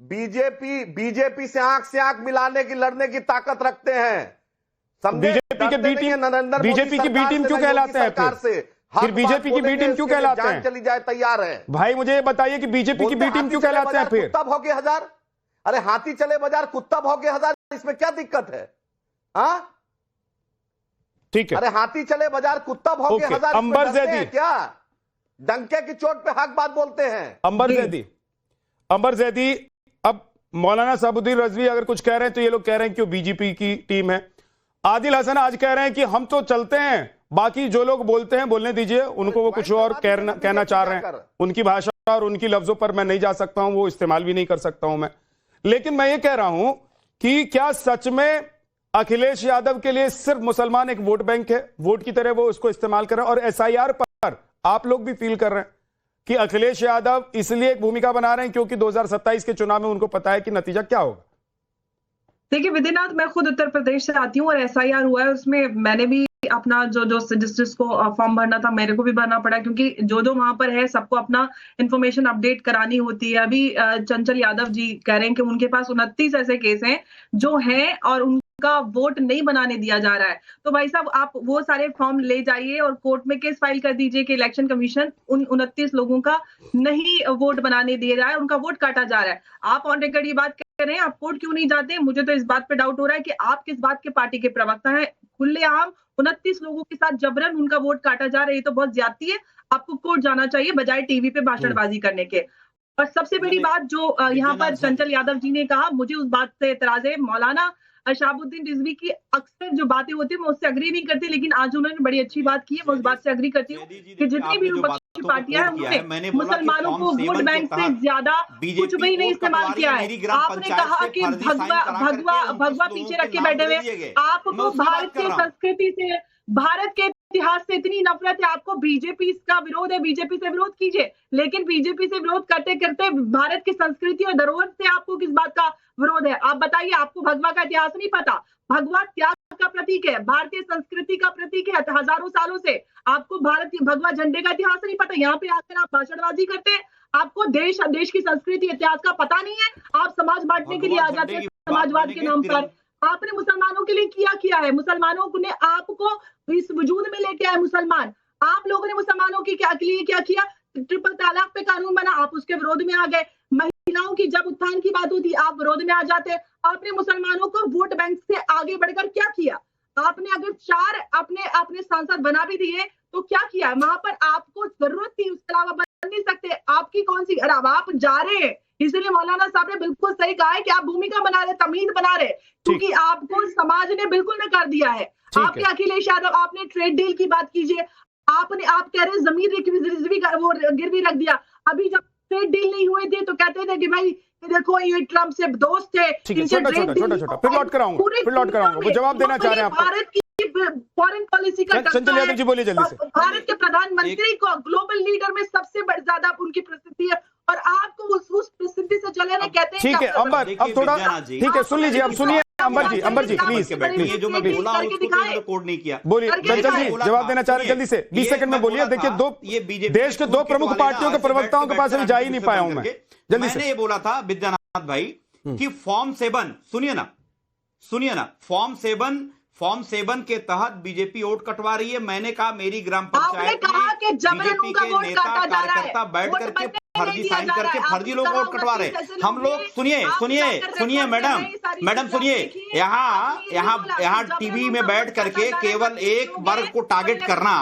BJP से आंख मिलाने की, लड़ने की ताकत रखते हैं। बीजेपी के बी टीम, बीजेपी की बी टीम क्यों कहलाते हैं फिर बीजेपी की बी टीम क्यों कहलाते हैं? चली जाए तैयार है भाई, मुझे बताइए कि बीजेपी की बी टीम क्यों कहलाते हैं फिर? कुत्ता भौंके हजार। अरे हाथी चले बाजार, कुत्ता भौंके हजार, इसमें क्या दिक्कत है? हाँ ठीक है, अरे हाथी चले बाजार, कुत्ता भौंके हजार, अंबर जैदी क्या डंके की चोट पे हक बात बोलते हैं? अंबर जैदी, अब मौलाना साबुद्दीन रिजवी अगर कुछ कह रहे हैं तो ये लोग कह रहे हैं कि वो बीजेपी की टीम है। आदिल हसन आज कह रहे हैं कि हम तो चलते हैं, बाकी जो लोग बोलते हैं बोलने दीजिए उनको, वो कुछ और कहना चाह रहे हैं। उनकी भाषा और उनकी लफ्जों पर मैं नहीं जा सकता हूं, वो इस्तेमाल भी नहीं कर सकता हूं मैं। लेकिन मैं ये कह रहा हूं कि क्या सच में अखिलेश यादव के लिए सिर्फ मुसलमान एक वोट बैंक है, वोट की तरह वो उसको इस्तेमाल कर रहे हैं? और एसआईआर पर आप लोग भी फील कर रहे हैं कि अखिलेश यादव इसलिए एक भूमिका बना रहे हैं क्योंकि 2027 के चुनाव में उनको पता है कि नतीजा क्या होगा? देखिए विधिनाथ, मैं खुद उत्तर प्रदेश से आती हूँ और एसआईआर हुआ है, उसमें मैंने भी अपना जो जिसको फॉर्म भरना था मेरे को भी भरना पड़ा, क्योंकि जो वहां पर है सबको अपना इंफॉर्मेशन अपडेट करानी होती है। अभी चंचल यादव जी कह रहे हैं कि उनके पास 29 ऐसे केस हैं जो हैं और उनका वोट नहीं बनाने दिया जा रहा है। तो भाई साहब, आप वो सारे फॉर्म ले जाइए और कोर्ट में केस फाइल कर दीजिए कि इलेक्शन कमीशन उन 29 लोगों का नहीं वोट बनाने दिया जा रहा है, उनका वोट काटा जा रहा है। आप ऑन रिकॉर्ड ये बात कह रहे हैं, आप कोर्ट क्यों नहीं जाते? मुझे तो इस बात पे डाउट हो रहा है कि आप किस बात के पार्टी के प्रवक्ता हैं? खुलेआम 29 लोगों के साथ जबरन उनका वोट काटा जा रहा है, ये तो बहुत ज्यादती है। आपको कोर्ट जाना चाहिए बजाय टीवी पे भाषणबाजी करने के। और सबसे बड़ी बात जो यहाँ पर चंचल यादव जी ने कहा, मुझे उस बात से एतराज है। मौलाना शहाबुद्दीन रिजवी की अक्सर जो बातें होती है मैं उससे अग्री नहीं करती, लेकिन आज उन्होंने बड़ी अच्छी बात की है, मैं उस बात से अग्री करती हूँ कि जितनी भी विपक्षी पार्टियां हैं उन्होंने मुसलमानों को वोट बैंक से ज्यादा कुछ भी नहीं इस्तेमाल किया है। आपने कहा कि भगवा पीछे रख के बैठे हुए, आपको भारत की संस्कृति से, भारत के इतिहास से इतनी नफरत है, आपको बीजेपी का विरोध है, बीजेपी से विरोध कीजिए, लेकिन बीजेपी से विरोध करते करते भारत की संस्कृति और धरोहर से आपको किस बात का विरोध है? आप बताइए, आपको भगवा का इतिहास नहीं पता? भगवा त्याग का प्रतीक है, भारतीय संस्कृति का प्रतीक है हजारों सालों से। आपको भारत की भगवा झंडे का इतिहास नहीं पता? यहाँ पे आकर आप भाषणबाजी करते हैं, आपको देश की संस्कृति इतिहास का पता नहीं है, आप समाज बांटने के लिए आ जाते हैं समाजवाद के नाम पर। आपने मुसलमानों के लिए किया है, मुसलमानों ने आपको इस वजूद में लेके आए मुसलमान। आप लोगों ने मुसलमानों के लिए क्या किया? ट्रिपल तलाक पे कानून बना, आप उसके विरोध में आ गए। महिलाओं की जब उत्थान की बात होती आप विरोध में आ जाते। आपने मुसलमानों को वोट बैंक से आगे बढ़कर क्या किया? आपने अगर 4 अपने सांसद बना भी दिए तो क्या किया? वहां पर आपको जरूरत थी, उसके अलावा बन नहीं सकते। आपकी कौन सी, अब आप जा रहे हैं, इसलिए मौलाना साहब ने बिल्कुल सही कहा है कि आप भूमिका बना रहे, तमीज बना रहे, क्योंकि आपको समाज ने बिल्कुल नकार दिया है। आपके अखिलेश यादव, आपने ट्रेड डील की बात कीजिए, आप कह रहे हैं जमीन वो गिरवी रख दिया। अभी जब ट्रेड डील नहीं हुए थे तो कहते थे कि भाई देखो ये ट्रम्प से दोस्त थे। छोटा फिर लौट कर आऊंगा, वो जवाब देना चाह रहे हैं आपको। भारत की फॉरेन पॉलिसी का चंचल यादव जी बोलिए जल्दी से। भारत के प्रधानमंत्री को ग्लोबल लीडर में सबसे ज्यादा उनकी प्रसिद्धि है और आपको उस प्रसिद्धि से चले रहे कहते हैं। ठीक है अंबर, अब थोड़ा ठीक है, सुन लीजिए, अब सुनिए अंबर जी प्लीज, ये जो मैं बोला उसको कोड नहीं किया। बोलिए चंचल जी, जवाब देना चाह रहे जल्दी से, 20 सेकंड में बोलिए। देखिए देश के 2 प्रमुख पार्टियों के प्रवक्ताओं के पास अभी जा ही नहीं पाया हूं मैं, जल्दी से। मैंने ये बोला था विद्यानाथ भाई कि फॉर्म 7, सुनिए ना, फॉर्म 7 के तहत बीजेपी वोट कटवा रही है। मैंने कहा मेरी ग्राम पंचायत में बीजेपी के नेता कार्यकर्ता बैठ करके फर्जी साइन करके फर्जी लोग वोट कटवा रहे। हम लोग सुनिए मैडम सुनिए, यहाँ टीवी में बैठ करके केवल एक वर्ग को टारगेट करना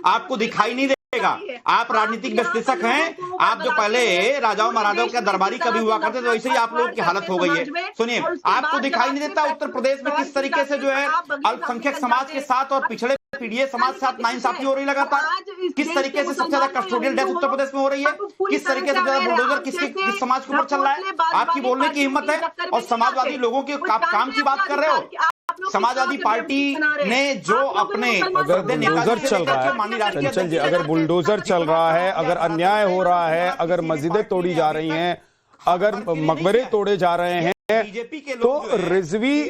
आपको दिखाई नहीं देगा। आप राजनीतिक विश्लेषक हैं, आप जो पहले राजाओं महाराजाओं के दरबारी कभी हुआ करते थे, वैसे ही आप लोगों की हालत हो गई है। सुनिए, आपको दिखाई नहीं देता उत्तर प्रदेश में किस तरीके से जो है अल्पसंख्यक समाज के साथ और पिछड़े पीढ़ी समाज के साथ नाइंसाफी हो रही लगातार। किस तरीके से सबसे ज्यादा कस्टोडियल डेथ उत्तर प्रदेश में हो रही है, किस तरीके से ज्यादा बुलडोजर किस समाज के ऊपर चल रहा है। आपकी बोलने की हिम्मत है और समाजवादी लोगों के काम की बात कर रहे हो। समाजवादी पार्टी ने जो अपने अगर बुलडोजर चल रहा है, चंचल जी, अगर बुलडोजर चल रहा है, अगर अन्याय हो रहा है, अगर मस्जिदें तोड़ी जा रही हैं, अगर मकबरे तोड़े जा रहे हैं, तो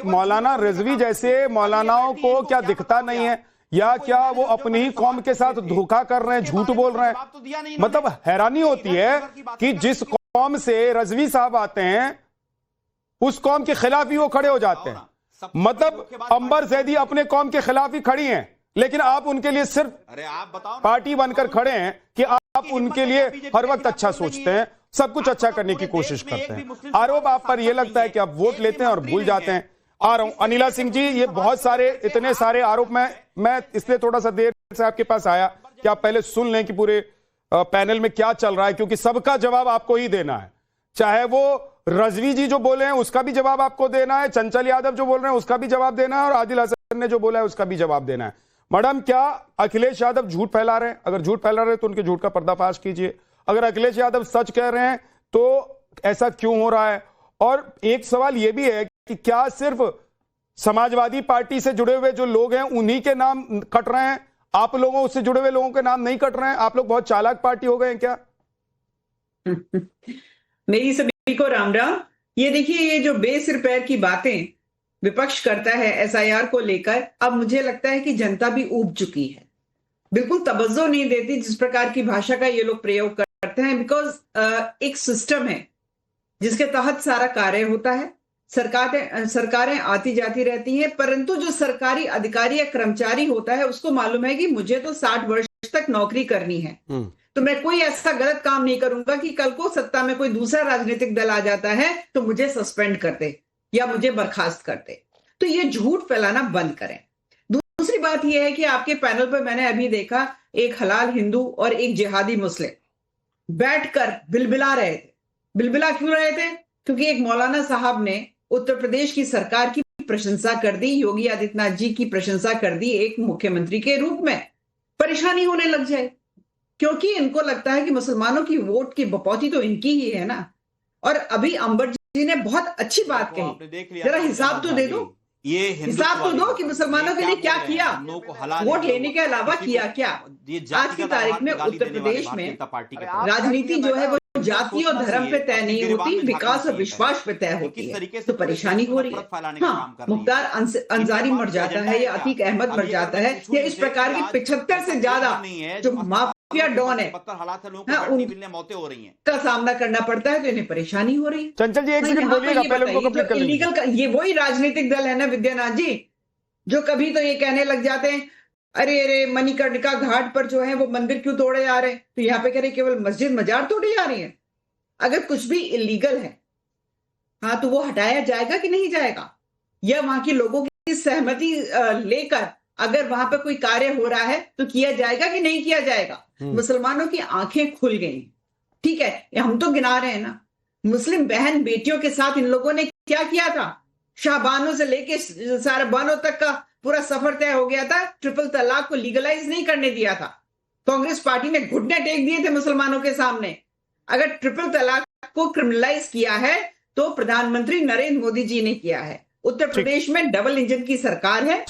मौलाना रिजवी जैसे मौलानाओं को क्या दिखता नहीं है? या क्या वो अपनी ही कौम के साथ धोखा कर रहे हैं, झूठ बोल रहे हैं? मतलब हैरानी होती है कि जिस कौम से रिजवी साहब आते हैं उस कौम के खिलाफ ही वो खड़े हो जाते हैं। मतलब अंबर जैदी अपने कौम के खिलाफ ही खड़ी हैं, लेकिन आप उनके लिए सिर्फ अरे आप बताओ पार्टी बनकर खड़े हैं कि आप उनके लिए हर वक्त अच्छा सोचते हैं, सब कुछ अच्छा करने की कोशिश करते हैं। आरोप आप पर यह लगता है कि आप वोट लेते हैं और भूल जाते हैं। आ रहा हूं अनिला सिंह जी, ये बहुत सारे इतने सारे आरोप मैं इसलिए थोड़ा सा देर से आपके पास आया कि आप पहले सुन लें कि पूरे पैनल में क्या चल रहा है, क्योंकि सबका जवाब आपको ही देना है। चाहे वो रजवी जी जो बोले हैं उसका भी जवाब आपको देना है, चंचल यादव जो बोल रहे हैं उसका भी जवाब देना है, और आदिल हसन ने जो बोला है उसका भी जवाब देना है। मैडम, क्या अखिलेश यादव झूठ फैला रहे हैं? अगर झूठ फैला रहे हैं तो उनके झूठ का पर्दाफाश कीजिए। अगर अखिलेश यादव सच कह रहे हैं तो ऐसा क्यों हो रहा है? और एक सवाल यह भी है कि क्या सिर्फ समाजवादी पार्टी से जुड़े हुए जो लोग हैं उन्हीं के नाम कट रहे हैं, आप लोगों से जुड़े हुए लोगों के नाम नहीं कट रहे हैं? आप लोग बहुत चालाक पार्टी हो गए हैं क्या? मेरी सभी को राम राम। ये देखिए, ये जो बेसिर पैर की बातें विपक्ष करता है एसआईआर को लेकर, अब मुझे लगता है कि जनता भी ऊब चुकी है, बिल्कुल तवज्जो नहीं देती जिस प्रकार की भाषा का ये लोग प्रयोग करते हैं। बिकॉज एक सिस्टम है जिसके तहत सारा कार्य होता है, सरकारें आती जाती रहती हैं, परंतु जो सरकारी अधिकारी या कर्मचारी होता है उसको मालूम है कि मुझे तो 60 वर्ष तक नौकरी करनी है, तो मैं कोई ऐसा गलत काम नहीं करूंगा कि कल को सत्ता में कोई दूसरा राजनीतिक दल आ जाता है तो मुझे सस्पेंड कर दे या मुझे बर्खास्त कर दे। तो ये झूठ फैलाना बंद करें। दूसरी बात यह है कि आपके पैनल पर मैंने अभी देखा एक हलाल हिंदू और एक जिहादी मुस्लिम बैठकर बिलबिला रहे थे। बिलबिला क्यों रहे थे? क्योंकि एक मौलाना साहब ने उत्तर प्रदेश की सरकार की प्रशंसा कर दी, योगी आदित्यनाथ जी की प्रशंसा कर दी एक मुख्यमंत्री के रूप में। परेशानी होने लग जाए क्योंकि इनको लगता है कि मुसलमानों की वोट की बपौती तो इनकी ही है ना। और अभी अंबर जी ने बहुत अच्छी बात कही, जरा हिसाब तो दे दो, ये हिसाब तो दो कि मुसलमानों के लिए क्या किया, वोट लेने के अलावा किया क्या। आज की तारीख में उत्तर प्रदेश में राजनीति जो है वो जाति और धर्म पे तय नहीं होती, विकास और विश्वास पे तय होती है। तो परेशानी हो रही है। हाँ, मुख्तार अंसारी मर जाता है या अतीक अहमद मर जाता है या इस प्रकार की 75 से ज्यादा जो माफिया डॉन है मौतें हो रही हैं का सामना करना पड़ता है, तो इन्हें परेशानी हो रही है। चंचल जी एक सेकंड बोलिएगा, पहले उनको कंप्लीट कर लीजिए। इलीगल ये वही राजनीतिक दल है ना विद्यानाथ जी, जो कभी तो ये कहने लग जाते हैं अरे अरे मणिकर्णिका घाट पर जो है वो मंदिर क्यों तोड़े जा रहे हैं, तो यहाँ पे कह रहे केवल मस्जिद मजार तोड़ी जा रही है। अगर कुछ भी इलीगल है हाँ तो वो हटाया जाएगा कि नहीं जाएगा, या वहां के लोगों की सहमति लेकर अगर वहां पर कोई कार्य हो रहा है तो किया जाएगा कि नहीं किया जाएगा। मुसलमानों की आंखें खुल गई, ठीक है, हम तो गिना रहे हैं ना। मुस्लिम बहन बेटियों के साथ इन लोगों ने क्या किया था, शाहबानों से लेके सारबानों तक का पूरा सफर तय हो गया था। ट्रिपल तलाक को लीगलाइज नहीं करने दिया था। कांग्रेस पार्टी ने घुटने टेक दिए थे मुसलमानों के सामने। अगर ट्रिपल तलाक को क्रिमिनलाइज किया है तो प्रधानमंत्री नरेंद्र मोदी जी ने किया है। उत्तर प्रदेश में डबल इंजन की सरकार है,